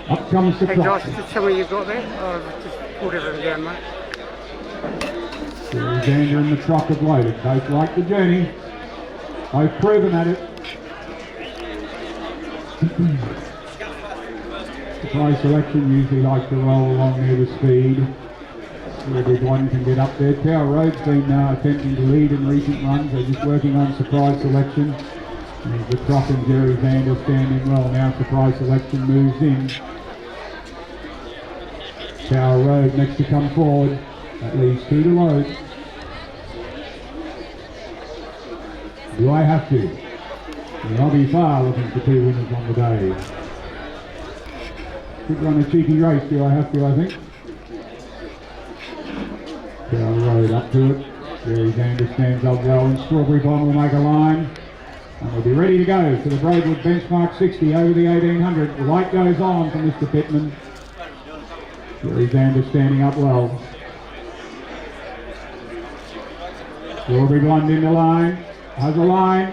Up comes the Hey clock. Josh, just tell me you've got that, or just put everything down, mate. There's Xander and the truck have loaded. Both like the journey. Both proven at it. Surprise Selection usually like to roll along near the speed. Every one can get up there. Tower Road's been attempting to lead in recent runs. They're just working on Surprise Selection. There's the truck and Jerry Xander standing well. Now Surprise Selection moves in. Tower Road next to come forward. That leaves two to load. Do I have to? Well, I'll be far looking for two winners on the day. Could run a cheeky race, do I have to, I think? Tower Road up to it. Jerry Xander stands up well, and Strawberry Bomb will make a line. And we'll be ready to go for the Braidwood Benchmark 60 over the 1800. The light goes on for Mr. Pittman. Jerry Xander standing up well. Strawberry Blonde in the line. Has a line.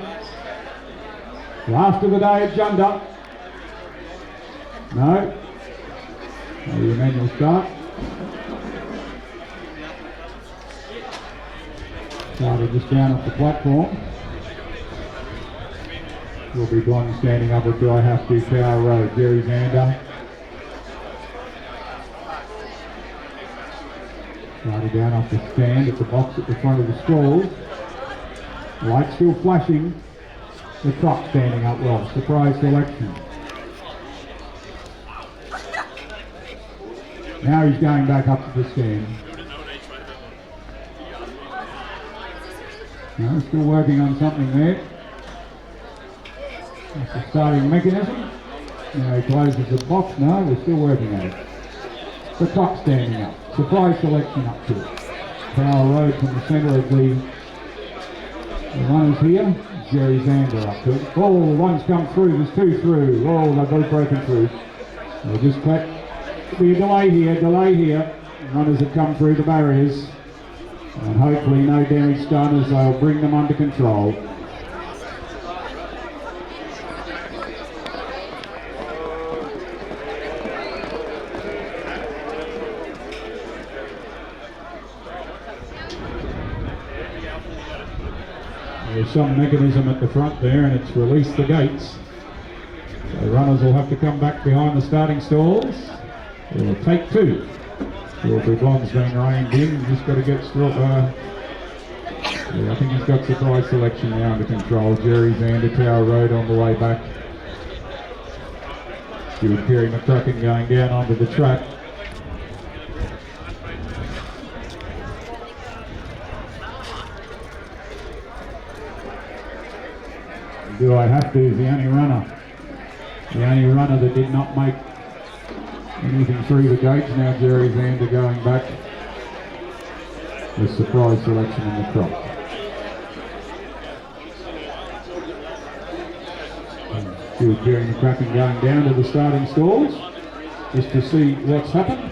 Last of the day at Jundah. No. Maybe the men will start. Started just down off the platform. Will be Blonde standing up at Do I Have to Tower Road. Jerry Xander. Started down off the stand at the box at the front of the stalls. Light still flashing. The truck standing up well. Surprise Selection. Now he's going back up to the stand. No, still working on something there. That's the starting mechanism. Now he closes the box. No, we're still working at it. The truck standing up. Surprise Selection up to it. Tower Road from the centre of the runners here. Jerry Xander up to it. Oh, one's come through. There's two through. Oh, they've both broken through. They'll just collect. There'll be a delay here. Runners have come through the barriers. And hopefully no damage done as they'll bring them under control. There's some mechanism at the front there and it's released the gates. So runners will have to come back behind the starting stalls. We'll take two. Strawberry Blonde's been reined in. Just got to get I think he's got Surprise Selection now under control. Jerry Xander, Tower Road on the way back. Stuart Perry McCracken going down onto the track. Do I Have to is the only runner. The only runner that did not make anything through the gates. Now Jerry Xander going back. The Surprise Selection in the crop. Stuart Perry McCracken going down to the starting stalls just to see what's happened.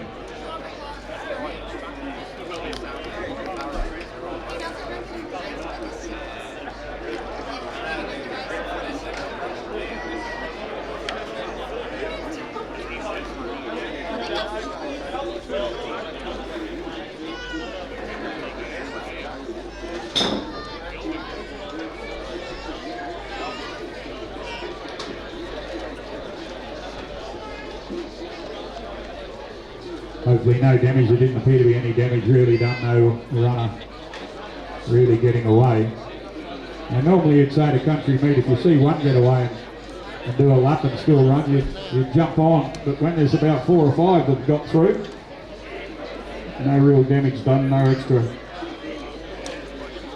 Hopefully no damage. There didn't appear to be any damage really done. No runner really getting away. Now normally you'd say to country meet, if you see one get away and do a lap and still run, you jump on. But when there's about 4 or 5 that have got through, no real damage done, no extra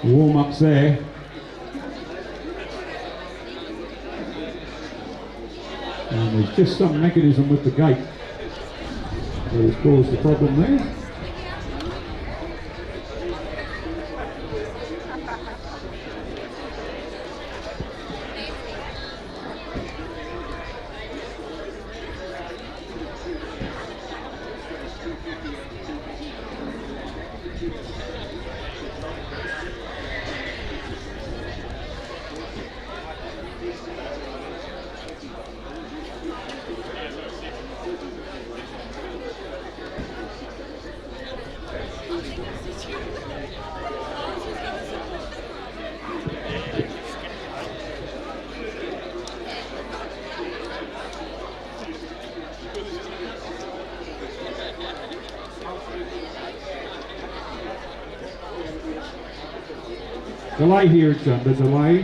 warm-ups there. And there's just some mechanism with the gate that has caused the problem there. Delay here, Jundah, delay.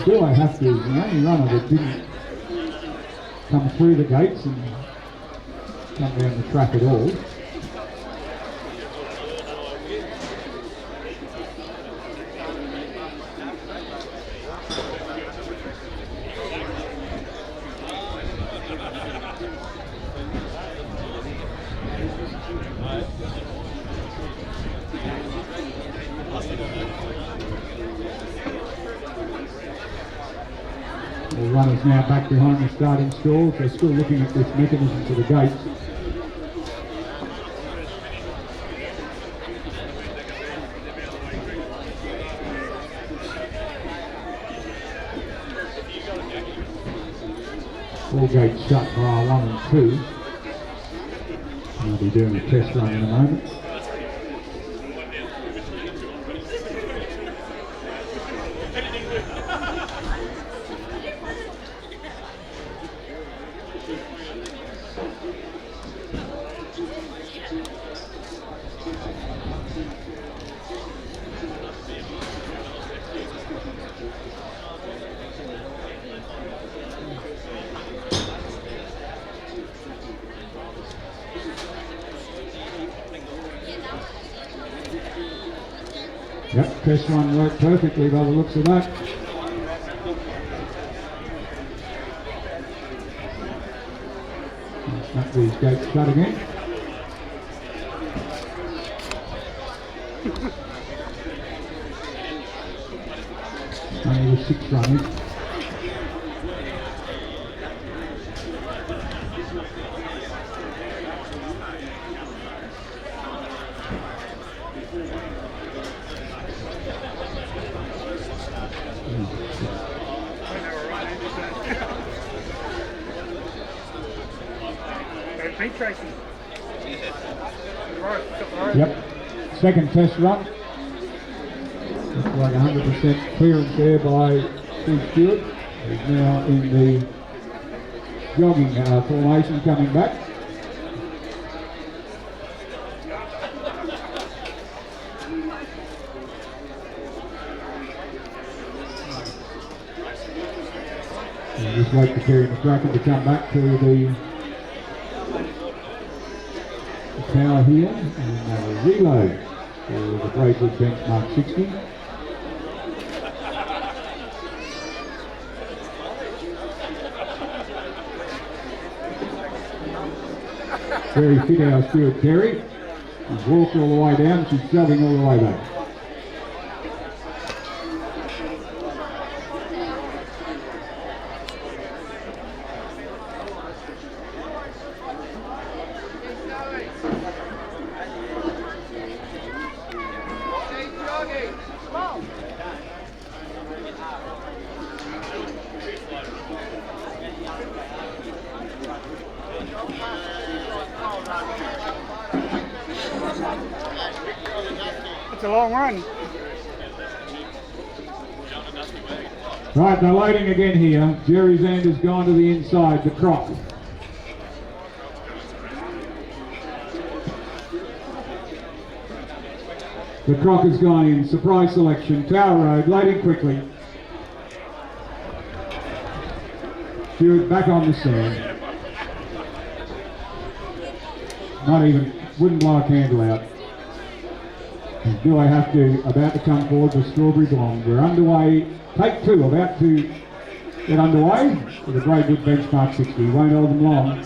Do I have to? The only runner that didn't come through the gates and come down the track at all. The runners now back behind the starting stalls. They're still looking at this mechanism for the gates. All gates shut by 1 and 2. I'll be doing a test run in a moment. Yep, test run worked perfectly by the looks of that. Snap these gates shut again. Only with 6 runners. Yep, second test run. Looks like 100% clearance there by Steve Stewart. He's now in the jogging formation coming back. And just wait for Terry McCracken to come back to the power here and reload for the Braidwood benchmark 60. Very fit our Stuart Terry. She's walked all the way down, she's jogging all the way back. It's a long run. Right, they're loading again here. Jerry Zander's gone to the inside, the croc. The croc has gone in, surprise selection, Tower Road, loading quickly. Stewart back on the stand. Not even, wouldn't blow a candle out. Do I have to, about to come forward with Strawberry Blonde. We're underway, take 2, about to get underway with the Braidwood benchmark 60. Won't hold them long.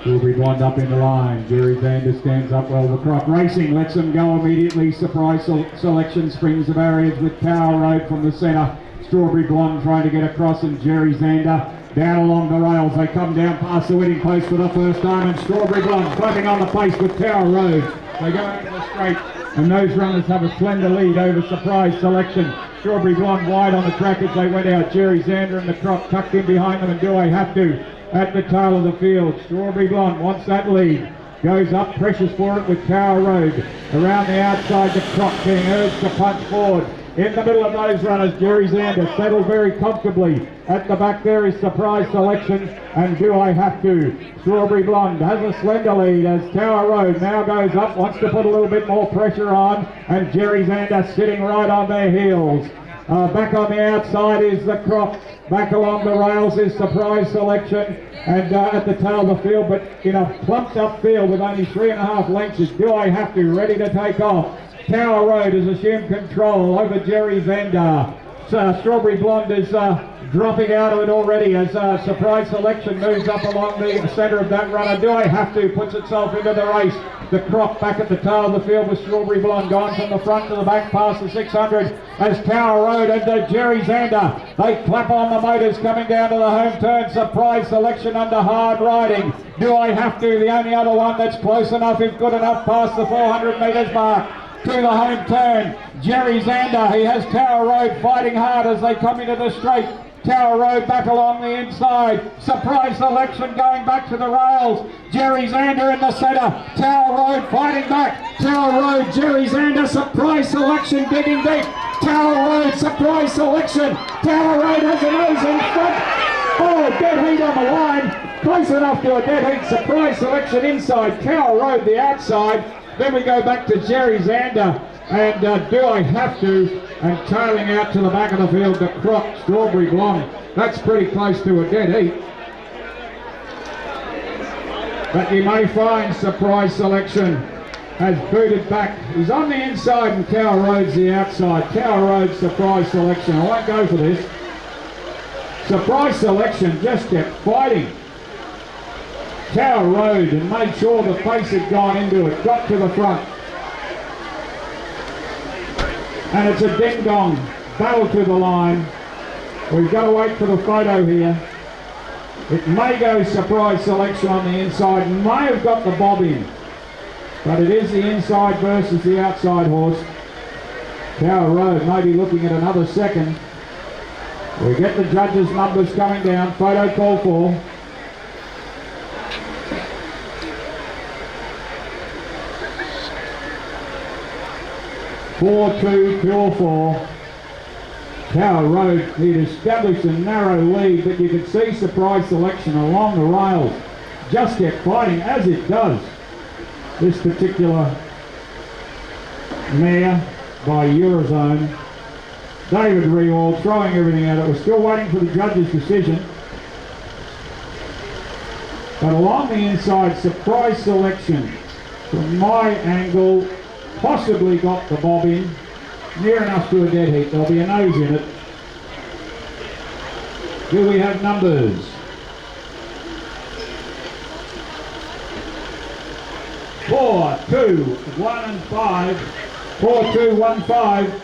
Strawberry Blonde up in the line. Jerry Zander stands up well. The croc racing lets them go immediately. Surprise selection springs the barriers with Tower Road from the centre. Strawberry Blonde trying to get across, and Jerry Zander down along the rails. They come down past the winning post for the first time, and Strawberry Blonde clapping on the pace with Tower Road. They go over the straight, and those runners have a slender lead over Surprise Selection. Strawberry Blonde wide on the track as they went out. Jerry Zander and the croc tucked in behind them, and Do I Have To at the tail of the field. Strawberry Blonde wants that lead. Goes up, pressures for it with Tower Road. Around the outside, the Croc being urged to punch forward. In the middle of those runners, Jerry Zander settled very comfortably. At the back there is Surprise Selection and Do I Have To. Strawberry Blonde has a slender lead as Tower Road now goes up, wants to put a little bit more pressure on, and Jerry Zander sitting right on their heels. Back on the outside is the Croc. Back along the rails is Surprise Selection, and at the tail of the field, but in a plumped up field with only 3.5 lengths is Do I Have To, ready to take off. Tower Road has assumed control over Jerry Zander. Strawberry Blonde is dropping out of it already as Surprise Selection moves up along the centre of that runner. Do I Have To puts itself into the race. The Croc back at the tail of the field with Strawberry Blonde gone from the front to the back past the 600 as Tower Road and Jerry Zander. They clap on the motors coming down to the home turn. Surprise Selection under hard riding. Do I Have To, the only other one that's close enough, is good enough past the 400 metres mark. To the home turn, Jerry Zander, he has Tower Road fighting hard as they come into the straight. Tower Road back along the inside. Surprise Selection going back to the rails. Jerry Zander in the centre. Tower Road fighting back. Tower Road, Jerry Zander, Surprise Selection digging deep. Tower Road, Surprise Selection. Tower Road has a nose in front. Oh, dead heat on the line. Close enough to a dead heat. Surprise Selection inside. Tower Road the outside. Then we go back to Jerry Zander and Do I Have To, and tailing out to the back of the field, the Croc, Strawberry Blonde. That's pretty close to a dead heat. But you may find Surprise Selection has booted back. He's on the inside and Tower Road's the outside. Tower Road, Surprise Selection. I won't go for this. Surprise Selection just kept fighting Tower Road and made sure the face had gone into it, got to the front. And it's a ding-dong, battle to the line. We've got to wait for the photo here. It may go Surprise Selection on the inside, may have got the bob in, but it is the inside versus the outside horse. Tower Road may be looking at another second. We get the judges' numbers coming down, photo call for. Four, two, pure four. Tower Road, he'd established a narrow lead, but you could see Surprise Selection along the rails just kept fighting, as it does. This particular mare by Eurozone. David Rewald throwing everything at it. We're still waiting for the judge's decision. But along the inside, Surprise Selection, from my angle, possibly got the bob in, near enough to a dead heat. There'll be a nose in it. Do we have numbers? 4, 2, 1 and 5. 4, 2, 1, 5.